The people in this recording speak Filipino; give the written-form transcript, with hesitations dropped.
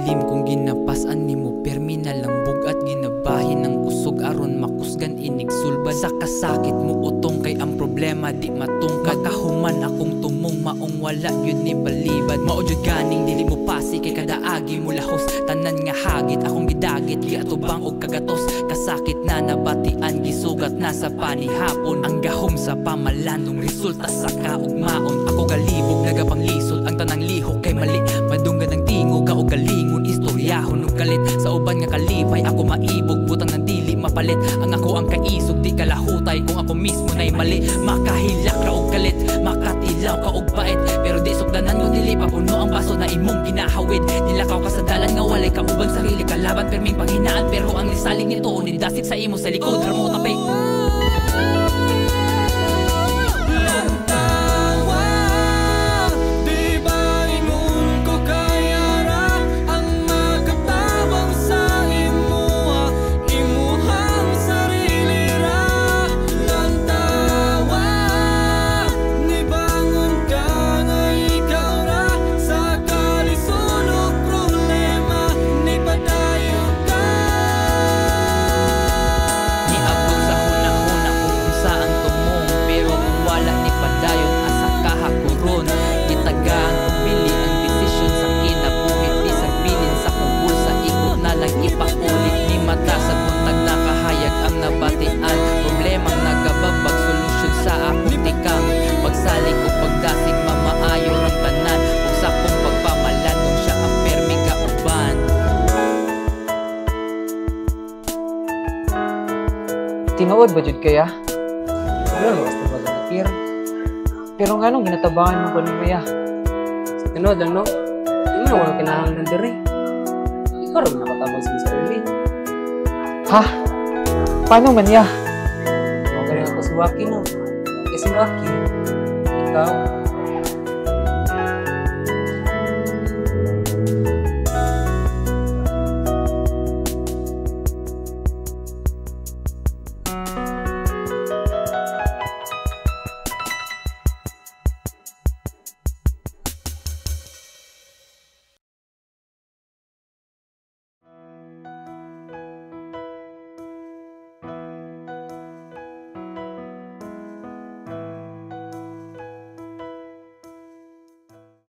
Ilim kung ginapasan nimo permi na lang bugat ginabahin ng kusog aron makusgan inig sulbad sa kasakit mo utong kay ang problema di matungkad kahuman akong tumong maong wala yun ni balibad mao jud ganing dili mo pasi kay kada agi mo lahos tanan nga hagit akong gidagit giatubang og kagatos kasakit na nabatian gisugat na sa panihapon ang gahom sa pamalanong resulta sa kaugmaon ako galibog nagapanglisod ang tanang lihok kay mali madunggan ng tingog ka og galingon istoryahon ug kalit sa uban nga kalipay ako maibog butang ng dili mapalit ang ako ang kaisog di kalahutay kung ako mismo nay mali makahilak ra og kalit makatilaw ka og bait pero di sugdanan ko dili pa puno ang baso na imong ginahawid nilakaw ka sa dalan nga walay ka ubang sarili kalaban perming panghinaan pero ang lisalig nito nindasig sa imo sa likod ramo tapay problemang nagababag solusyon sa akong tikang pagsalig o pagdasig mamaayo ng tanan ug sa akong pagpamalanong siya ang permi kauban. Tinuod ba jud kaya? Pero basta ba nakir? Pero nganong ginatabangan mo kuno kaya? Tinuod lang no. Hindi mo wala kinahanglan diri. Ikaw ra nakatabang sa sarili. Ha? Paano man ya? Ako si Waki no. Kasi Waki, ikaw,